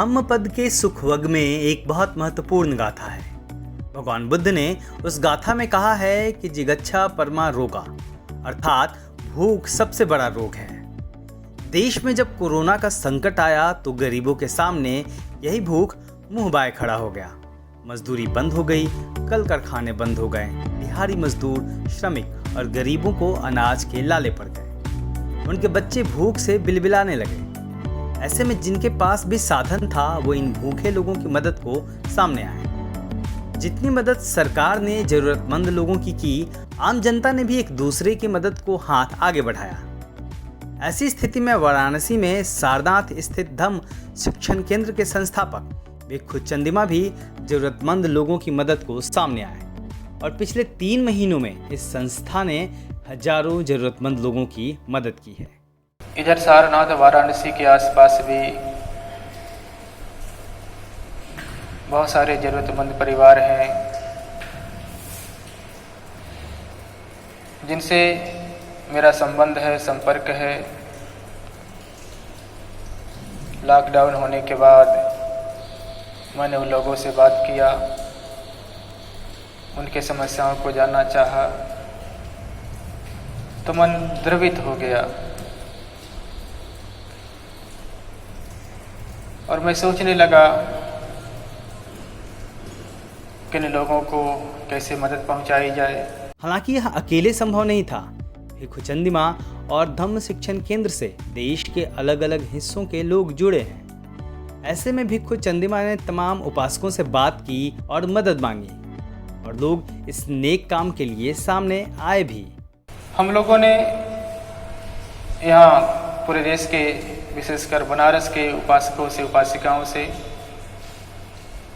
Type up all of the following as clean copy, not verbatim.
धम्मपद के सुखवग में एक बहुत महत्वपूर्ण गाथा है। भगवान बुद्ध ने उस गाथा में कहा है कि जिगच्छा परमा रोगा, अर्थात भूख सबसे बड़ा रोग है। देश में जब कोरोना का संकट आया तो गरीबों के सामने यही भूख मुंह बाए खड़ा हो गया। मजदूरी बंद हो गई, कल कारखाने बंद हो गए, दिहाड़ी मजदूर, श्रमिक और गरीबों को अनाज के लाले पड़ गए। उनके बच्चे भूख से बिलबिलाने लगे। ऐसे में जिनके पास भी साधन था वो इन भूखे लोगों की मदद को सामने आए। जितनी मदद सरकार ने जरूरतमंद लोगों की, आम जनता ने भी एक दूसरे की मदद को हाथ आगे बढ़ाया। ऐसी स्थिति में वाराणसी में सारनाथ स्थित धम्म शिक्षण केंद्र के संस्थापक भिक्खु चंदिमा भी जरूरतमंद लोगों की मदद को सामने आए और पिछले 3 महीनों में इस संस्था ने हजारों जरूरतमंद लोगों की मदद की है। इधर सारनाथ वाराणसी के आसपास भी बहुत सारे जरूरतमंद परिवार हैं जिनसे मेरा संबंध है, संपर्क है। लॉकडाउन होने के बाद मैंने उन लोगों से बात किया, उनके समस्याओं को जानना चाहा, तो मन द्रवित हो गया और मैं सोचने लगा कि इन लोगों को कैसे मदद पहुंचाई जाए। हालांकि यह अकेले संभव नहीं था। भिक्खु चंदिमा और धम्म शिक्षण केंद्र से देश के अलग अलग हिस्सों के लोग जुड़े हैं। ऐसे में भिक्खु चंदिमा ने तमाम उपासकों से बात की और मदद मांगी और लोग इस नेक काम के लिए सामने आए भी। हम लोगों ने यहाँ पूरे देश के, विशेषकर बनारस के उपासकों से, उपासिकाओं से,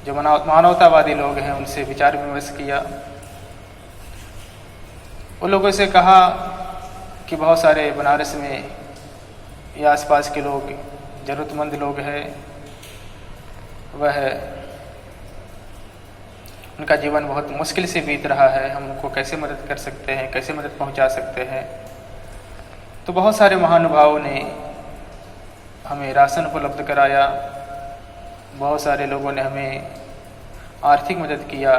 जो मानवतावादी लोग हैं, उनसे विचार विमर्श किया। उन लोगों से कहा कि बहुत सारे बनारस में या आसपास के लोग, जरूरतमंद लोग हैं, वह उनका जीवन बहुत मुश्किल से बीत रहा है, हम उनको कैसे मदद कर सकते हैं, कैसे मदद पहुंचा सकते हैं। तो बहुत सारे महानुभावों ने हमें राशन उपलब्ध कराया, बहुत सारे लोगों ने हमें आर्थिक मदद किया।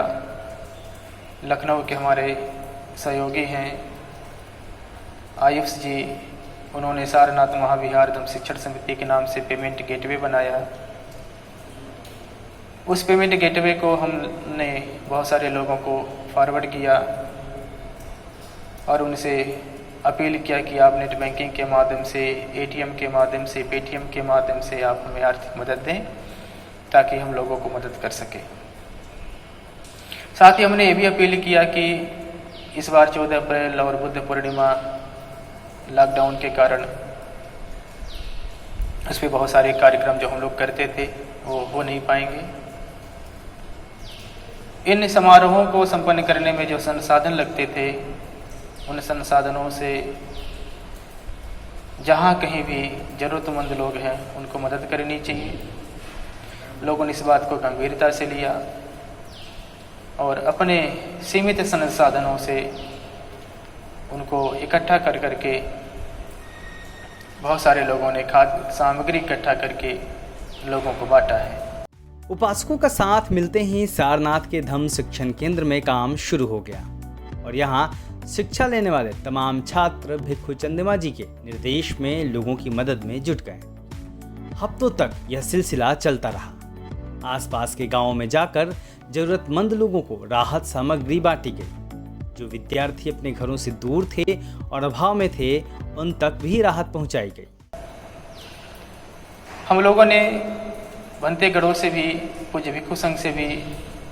लखनऊ के हमारे सहयोगी हैं आयुष जी, उन्होंने सारनाथ महाविहार धम्म शिक्षण समिति के नाम से पेमेंट गेटवे बनाया। उस पेमेंट गेटवे को हमने बहुत सारे लोगों को फॉरवर्ड किया और उनसे अपील किया कि आप नेट बैंकिंग के माध्यम से, एटीएम के माध्यम से, पेटीएम के माध्यम से आप हमें आर्थिक मदद दें ताकि हम लोगों को मदद कर सकें। साथ ही हमने ये भी अपील किया कि इस बार 14 अप्रैल और बुद्ध पूर्णिमा लॉकडाउन के कारण उस पर बहुत सारे कार्यक्रम जो हम लोग करते थे वो हो नहीं पाएंगे। इन समारोहों को संपन्न करने में जो संसाधन लगते थे, उन संसाधनों से जहाँ कहीं भी ज़रूरतमंद लोग हैं उनको मदद करनी चाहिए। लोगों ने इस बात को गंभीरता से लिया और अपने सीमित संसाधनों से उनको इकट्ठा कर करके बहुत सारे लोगों ने खाद्य सामग्री इकट्ठा करके लोगों को बांटा है। उपासकों का साथ मिलते ही सारनाथ के धम्म शिक्षण केंद्र में काम शुरू हो गया और यहाँ शिक्षा लेने वाले तमाम छात्र भिक्खु चंदिमा जी के निर्देश में लोगों की मदद में जुट गए। हफ्तों तक यह सिलसिला चलता रहा। आसपास के गांवों में जाकर जरूरतमंद लोगों को राहत सामग्री बांटी गई। जो विद्यार्थी अपने घरों से दूर थे और अभाव में थे, उन तक भी राहत पहुंचाई गई। हम लोगों ने बनते गढ़ों से भी, पूज्य भिक्खु संघ से भी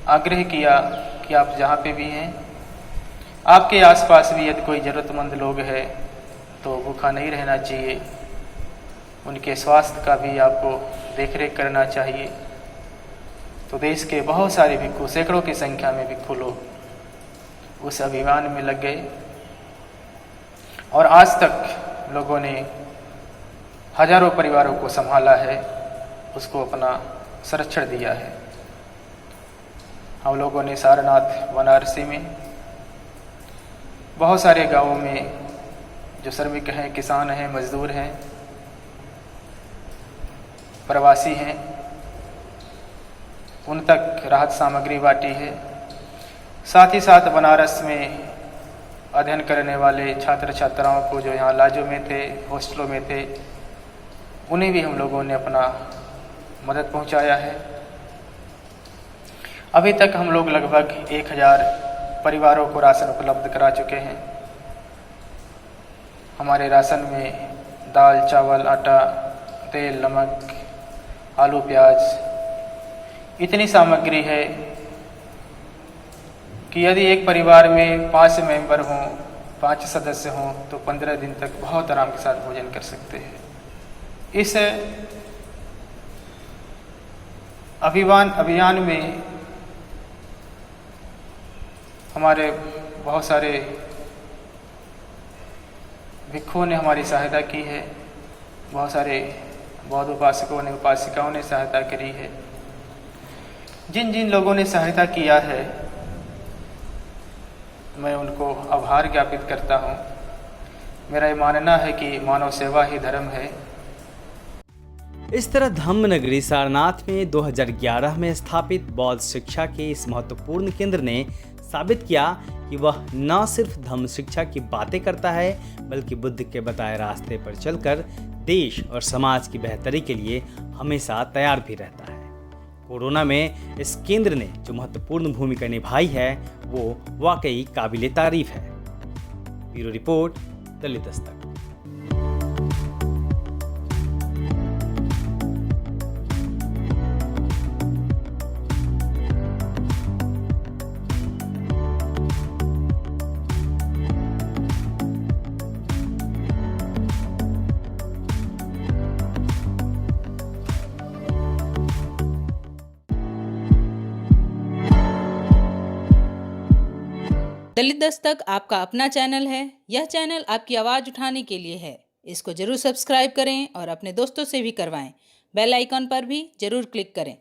आग्रह किया कि आप जहाँ पे भी हैं, आपके आसपास भी यदि कोई ज़रूरतमंद लोग है तो भूखा नहीं रहना चाहिए। उनके स्वास्थ्य का भी आपको देखरेख करना चाहिए। तो देश के बहुत सारे भिक्खु, सैकड़ों की संख्या में भिक्खु लोग उस अभियान में लग गए और आज तक लोगों ने हजारों परिवारों को संभाला है, उसको अपना संरक्षण दिया है। हम लोगों ने सारनाथ वाराणसी में बहुत सारे गांवों में जो श्रमिक हैं, किसान हैं, मजदूर हैं, प्रवासी हैं, उन तक राहत सामग्री बांटी है। साथ ही साथ बनारस में अध्ययन करने वाले छात्र छात्राओं को जो यहाँ लाजों में थे, हॉस्टलों में थे, उन्हें भी हम लोगों ने अपना मदद पहुँचाया है। अभी तक हम लोग लगभग 1000 परिवारों को राशन उपलब्ध करा चुके हैं। हमारे राशन में दाल, चावल, आटा, तेल, नमक, आलू, प्याज इतनी सामग्री है कि यदि एक परिवार में 5 मेंबर हों, 5 सदस्य हों, तो 15 दिन तक बहुत आराम के साथ भोजन कर सकते हैं। इस अभियान में हमारे बहुत सारे भिक्षुओं ने हमारी सहायता की है, बहुत सारे बौद्ध उपासकों ने, उपासिकाओं ने सहायता करी है। जिन जिन लोगों ने सहायता किया है, मैं उनको आभार ज्ञापित करता हूँ। मेरा ये मानना है कि मानव सेवा ही धर्म है। इस तरह धम्म नगरी सारनाथ में 2011 में स्थापित बौद्ध शिक्षा के इस महत्वपूर्ण केंद्र ने साबित किया कि वह न सिर्फ धम्म शिक्षा की बातें करता है, बल्कि बुद्ध के बताए रास्ते पर चलकर देश और समाज की बेहतरी के लिए हमेशा तैयार भी रहता है। कोरोना में इस केंद्र ने जो महत्वपूर्ण भूमिका निभाई है, वो वाकई काबिले तारीफ है। Bureau report, Delhi Dastak. दलित दस्तक आपका अपना चैनल है। यह चैनल आपकी आवाज़ उठाने के लिए है। इसको जरूर सब्सक्राइब करें और अपने दोस्तों से भी करवाएं। बेल आइकॉन पर भी जरूर क्लिक करें।